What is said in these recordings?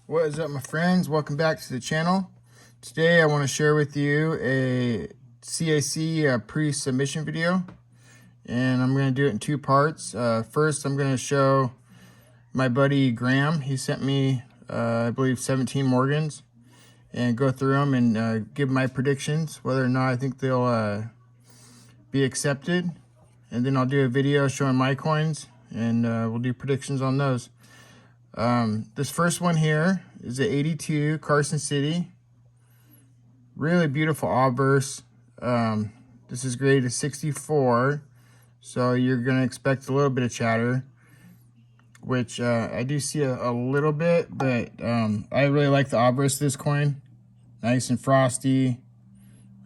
What is up, my friends? Welcome back to the channel. Today I want to share with you a Cac pre-submission video, and I'm going to do it in two parts. First, I'm going to show my buddy Graham. He sent me, I believe, 17 Morgans, and go through them and give my predictions, whether or not I think they'll be accepted. And then I'll do a video showing my coins, and we'll do predictions on those. This first one here is a 82 Carson City. Really beautiful obverse. This is graded to 64, so you're going to expect a little bit of chatter, which I do see a little bit, but I really like the obverse of this coin. Nice and frosty.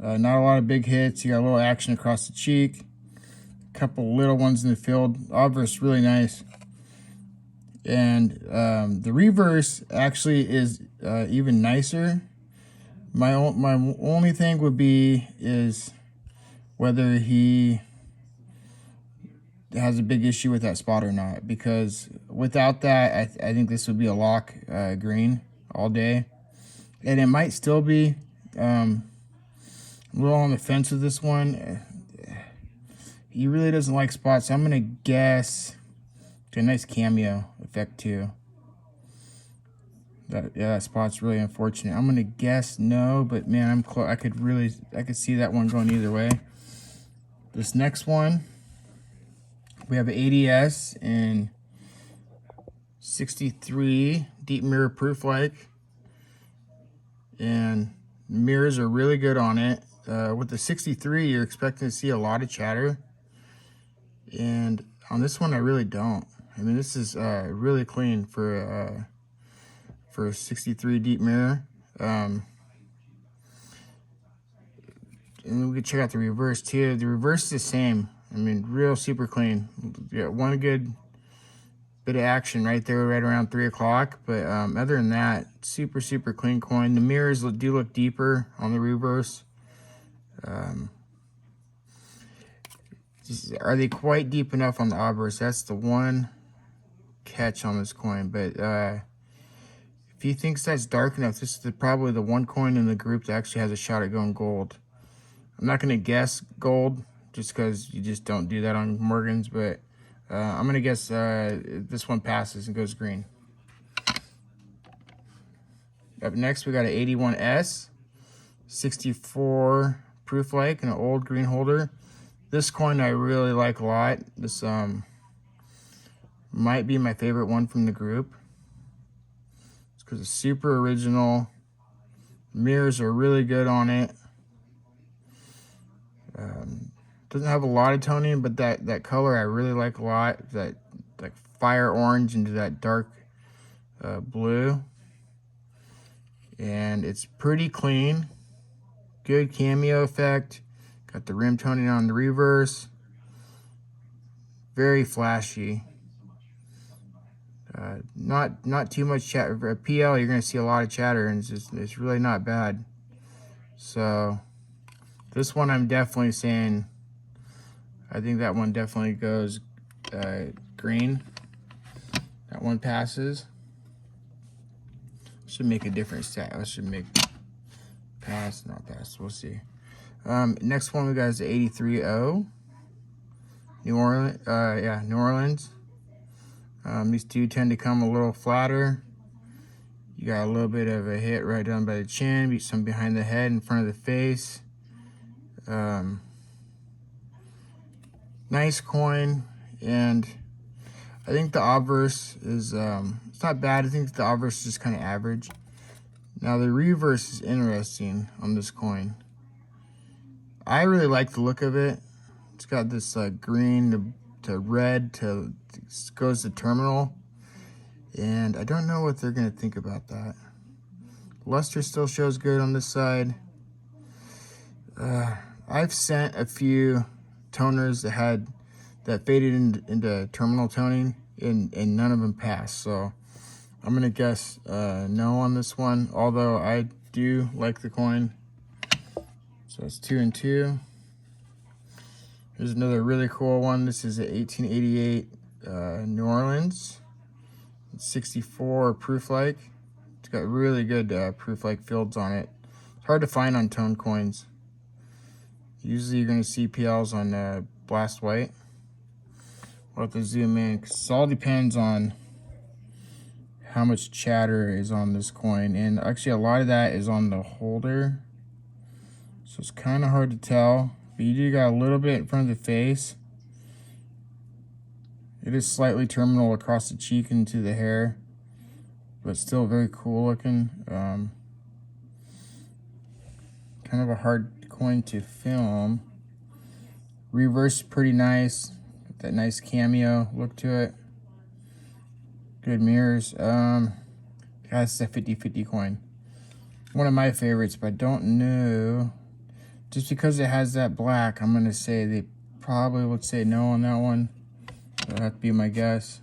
Not a lot of big hits. You got a little action across the cheek. A couple little ones in the field. Obverse really nice. And the reverse actually is even nicer. My only thing would be is whether he has a big issue with that spot or not, because without that, I think this would be a lock green all day. And it might still be a little on the fence with this one. He really doesn't like spots, so I'm going to guess a nice cameo effect too. That spot's really unfortunate. I'm gonna guess no, but man, I'm close. I could see that one going either way. This next one, we have an ADS in 63 deep mirror proof like, and mirrors are really good on it. With the 63, you're expecting to see a lot of chatter, and on this one, I really don't. I mean, this is really clean for a 63 deep mirror. And we can check out the reverse too. The reverse is the same. I mean, real super clean. Yeah, one good bit of action right there, right around 3 o'clock. But other than that, super clean coin. The mirrors do look deeper on the reverse. Are they quite deep enough on the obverse? That's the one catch on this coin. But if he thinks that's dark enough, this is probably the one coin in the group that actually has a shot at going gold. I'm not going to guess gold just because you just don't do that on Morgans, but I'm going to guess this one passes and goes green. Up next, we got an 81S, 64 proof like, and an old green holder. This coin I really like a lot. This might be my favorite one from the group. It's because it's super original. Mirrors are really good on it. Doesn't have a lot of toning, but that color I really like a lot. That like fire orange into that dark blue. And it's pretty clean. Good cameo effect. Got the rim toning on the reverse. Very flashy. Not too much chatter. For a PL, you're gonna see a lot of chatter, and it's really not bad. So this one, I'm definitely saying, I think that one definitely goes green. That one passes. Should make a different stat. I should make pass, not pass. We'll see. Next one we got is the 83O. New Orleans. Yeah, New Orleans. These two tend to come a little flatter. You got a little bit of a hit right down by the chin, some behind the head, in front of the face. Nice coin, and I think the obverse is, it's not bad. I think the obverse is just kind of average. Now the reverse is interesting on this coin. I really like the look of it. It's got this green to red to goes to terminal, and I don't know what they're gonna think about that. Luster still shows good on this side. I've sent a few toners that faded into terminal toning, and none of them passed. So I'm gonna guess no on this one, although I do like the coin. So it's 2 and 2. Here's another really cool one. This is a 1888 New Orleans. It's 64 proof like. It's got really good proof-like fields on it. It's hard to find on tone coins. Usually you're going to see PLs on Blast White. We'll have to zoom in because it all depends on how much chatter is on this coin. And actually a lot of that is on the holder. So it's kind of hard to tell. But you do got a little bit in front of the face. It is slightly terminal across the cheek into the hair, but still very cool looking. Kind of a hard coin to film. Reverse pretty nice. Got that nice cameo look to it. Good mirrors. That's a 50-50 coin. One of my favorites, but I don't know. Just because it has that black, I'm gonna say they probably would say no on that one. That'll have to be my guess.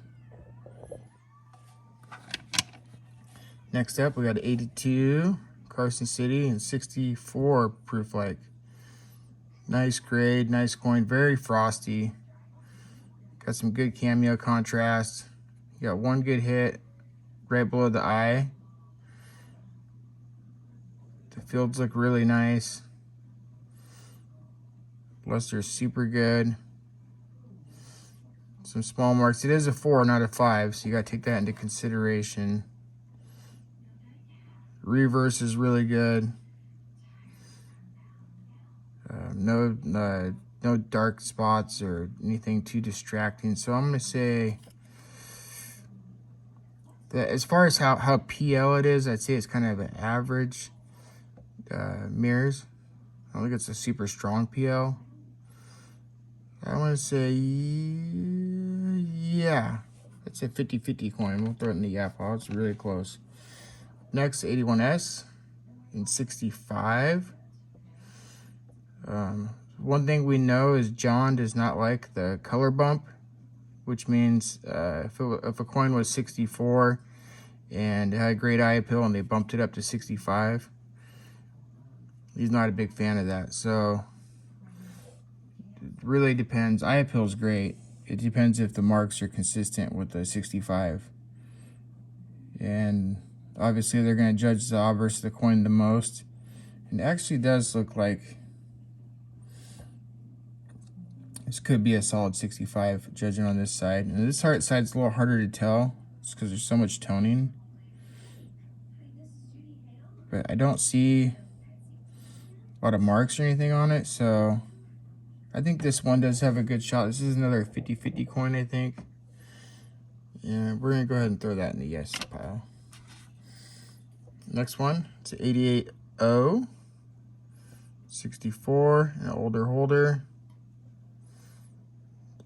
Next up, we got 82 Carson City and 64 proof like. Nice grade, nice coin, very frosty. Got some good cameo contrast. You got one good hit right below the eye. The fields look really nice. Luster is super good. Some small marks. It is a 4, not a 5, so you got to take that into consideration. Reverse is really good. No dark spots or anything too distracting. So I'm going to say that as far as how PL it is, I'd say it's kind of an average mirrors. I don't think it's a super strong PL. I want to say, yeah, it's a 50-50 coin. We'll throw it in the yeah pile. It's really close. Next, 81S in 65. One thing we know is John does not like the color bump, which means if a coin was 64 and it had a great eye appeal and they bumped it up to 65, he's not a big fan of that. So it really depends. Eye appeal is great. It depends if the marks are consistent with the 65. And obviously they're going to judge the obverse of the coin the most. And it actually does look like this could be a solid 65 judging on this side. And this side's a little harder to tell just because there's so much toning. But I don't see a lot of marks or anything on it, so I think this one does have a good shot. This is another 50-50 coin, I think. Yeah, we're going to go ahead and throw that in the yes pile. Next one, it's an 88O, 64, an older holder.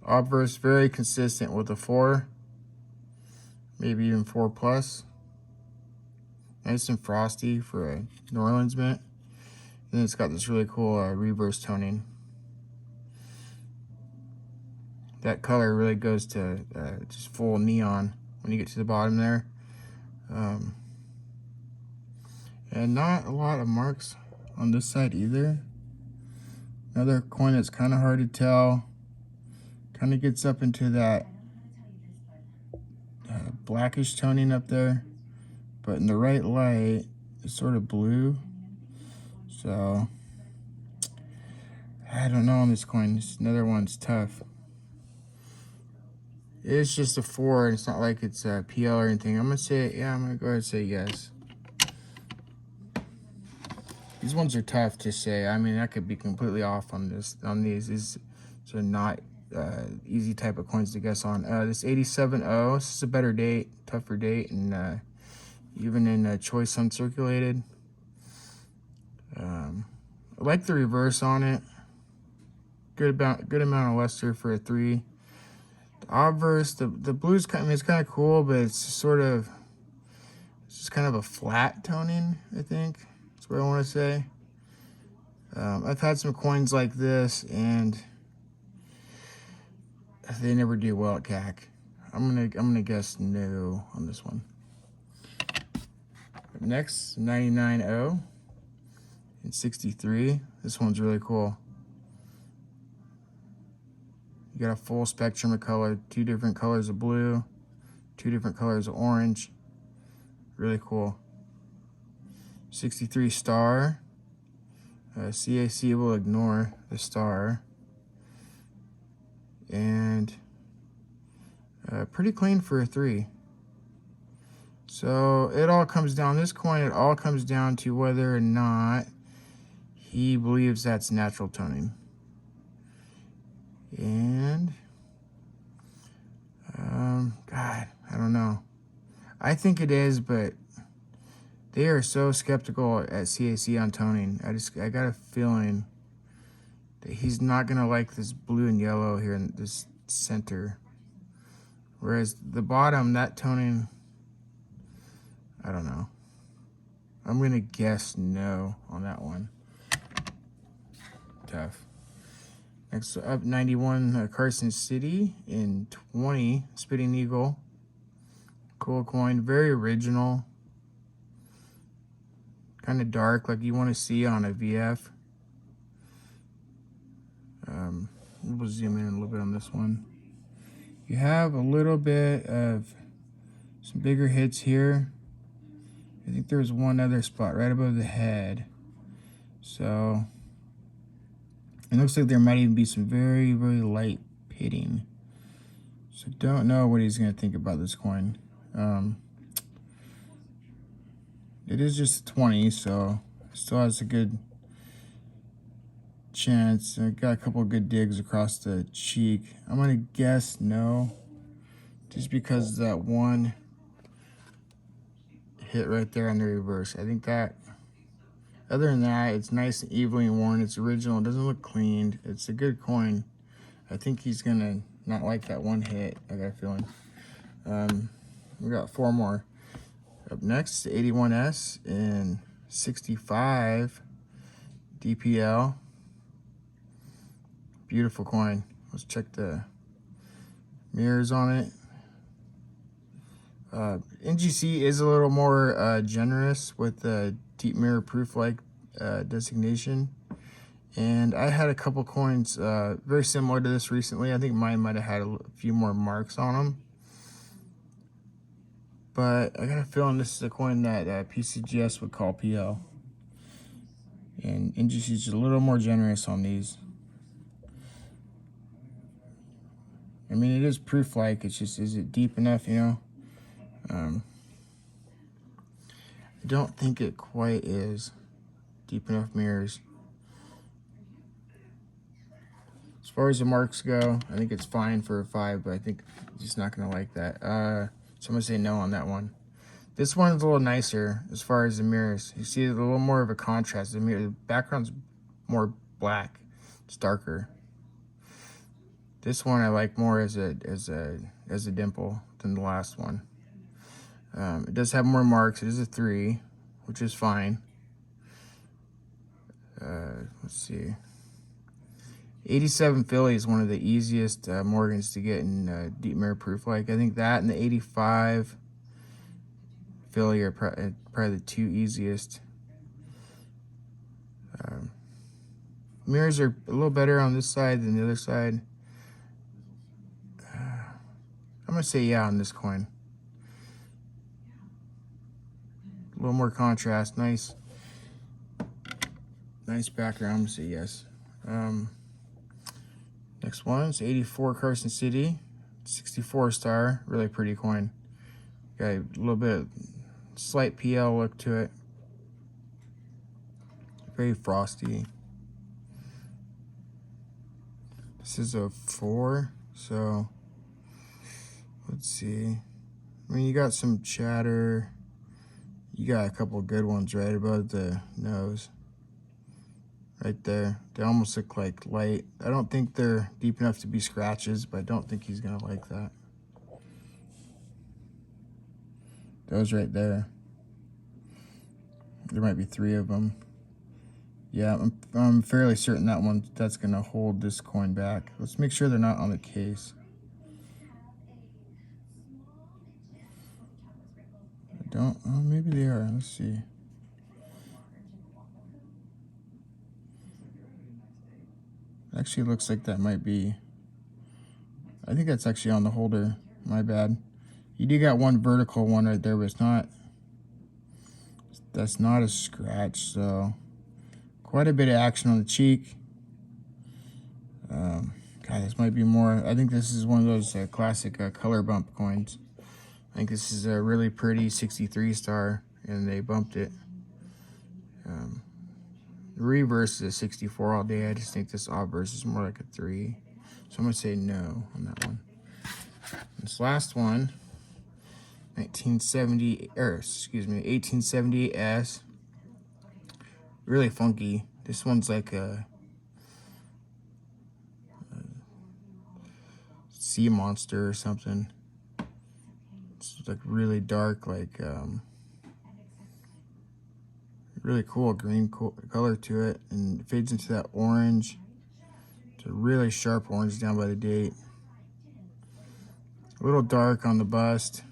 Obverse very consistent with a 4, maybe even 4 plus. Nice and frosty for a New Orleans mint. And then it's got this really cool reverse toning. That color really goes to just full neon when you get to the bottom there. And not a lot of marks on this side either. Another coin that's kind of hard to tell. Kind of gets up into that blackish toning up there. But in the right light, it's sort of blue. So, I don't know on this coin. This another one's tough. It's just a 4, and it's not like it's a PL or anything. I'm going to say, yeah, I'm going to go ahead and say yes. These ones are tough to say. I mean, I could be completely off on these. These are not easy type of coins to guess on. This 87O, this is a better date, tougher date, and even in choice uncirculated. I like the reverse on it. Good amount of luster for a 3. The obverse, the blue's kind of, it's kind of cool, but it's just kind of a flat toning, I think. That's what I want to say. I've had some coins like this, and they never do well at CAC. I'm gonna guess no on this one. Next, 99O and 63. This one's really cool. You got a full spectrum of color, 2 different colors of blue, 2 different colors of orange. Really cool. 63 star. CAC will ignore the star. And pretty clean for a 3. So it all comes down, this coin, it all comes down to whether or not he believes that's natural toning. And, God, I don't know. I think it is, but they are so skeptical at CAC on toning. I got a feeling that he's not going to like this blue and yellow here in this center. Whereas the bottom, that toning, I don't know. I'm going to guess no on that one. Tough. Next up, 91 Carson City in 20 Spitting Eagle. Cool coin, very original. Kind of dark, like you want to see on a VF. We'll zoom in a little bit on this one. You have a little bit of some bigger hits here. I think there's one other spot right above the head. So it looks like there might even be some very, very light pitting. So don't know what he's going to think about this coin. It is just 20, so still has a good chance. I got a couple of good digs across the cheek. I'm going to guess no, just because that one hit right there on the reverse. I think that, other than that, it's nice and evenly worn. It's original. It doesn't look cleaned. It's a good coin. I think he's going to not like that one hit. I got a feeling. We got 4 more. Up next, 81S in 65 DPL. Beautiful coin. Let's check the mirrors on it. NGC is a little more generous with the deep mirror proof-like designation. And I had a couple coins very similar to this recently. I think mine might have had a few more marks on them. But I got a feeling this is a coin that PCGS would call PL. And NGC is just a little more generous on these. I mean, it is proof-like. It's just, is it deep enough, you know? I don't think it quite is deep enough mirrors. As far as the marks go, I think it's fine for a 5, but I think it's just not going to like that. So I'm going to say no on that one. This one's a little nicer as far as the mirrors. You see a little more of a contrast. The background's more black. It's darker. This one I like more as a dimple than the last one. It does have more marks. It is a 3, which is fine. Let's see. 87 Philly is one of the easiest Morgans to get in deep mirror proof. Like, I think that and the 85 Philly are probably the 2 easiest. Mirrors are a little better on this side than the other side. I'm going to say yeah on this coin. A little more contrast. Nice background. I'm going to say yes. Next one is 84 Carson City. 64 star. Really pretty coin. Got a little bit of slight PL look to it. Very frosty. This is a 4, so let's see. I mean, you got some chatter. You got a couple of good ones right above the nose. Right there. They almost look like light. I don't think they're deep enough to be scratches, but I don't think he's going to like that. Those right there. There might be 3 of them. Yeah, I'm fairly certain that's going to hold this coin back. Let's make sure they're not on the case. Oh, maybe they are. Let's see. Actually, looks like that might be. I think that's actually on the holder. My bad. You do got one vertical one right there, but it's not. That's not a scratch, so quite a bit of action on the cheek. God, this might be more. I think this is one of those classic color bump coins. I think this is a really pretty 63 star, and they bumped it. The reverse is a 64 all day. I just think this obverse is more like a 3. So I'm going to say no on that one. This last one, 1870S. Really funky. This one's like a sea monster or something. It's like really dark, like really cool green color to it, and it fades into that orange. It's a really sharp orange down by the date. A little dark on the bust.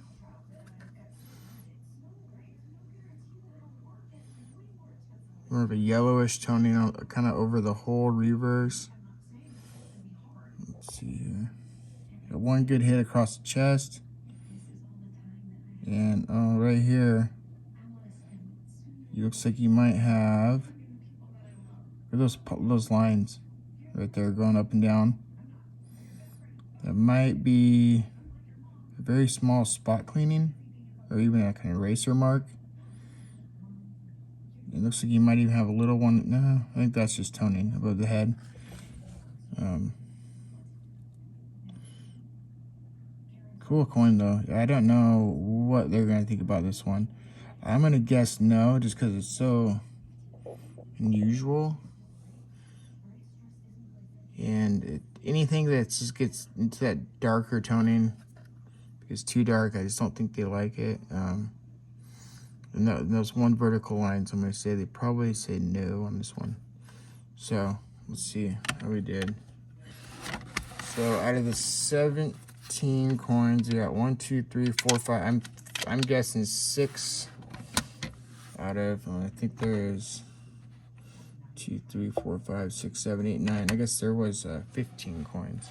More of a yellowish toning kind of over the whole reverse. Let's see here. Got one good hit across the chest. And right here, it looks like you might have those lines right there going up and down. That might be a very small spot cleaning, or even like an eraser mark. It looks like you might even have a little one. No, I think that's just toning above the head. Cool coin though. I don't know what they're gonna think about this one. I'm gonna guess no, just because it's so unusual. And anything that just gets into that darker toning, because too dark, I just don't think they like it. And those one vertical lines, I'm gonna say they probably say no on this one. So let's see how we did. So out of the 17 coins, you got 1, 2, 3, 4, 5. I'm guessing 6 out of. I think there's 2, 3, 4, 5, 6, 7, 8, 9. I guess there was 15 coins.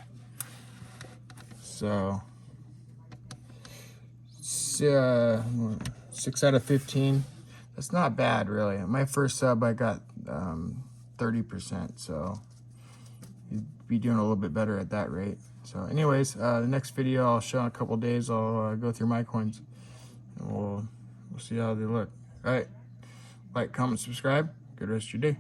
So 6 out of 15. That's not bad, really. My first sub, I got 30%. So you'd be doing a little bit better at that rate. So anyways, the next video I'll show in a couple days. I'll go through my coins, and we'll see how they look. All right, like, comment, subscribe. Good rest of your day.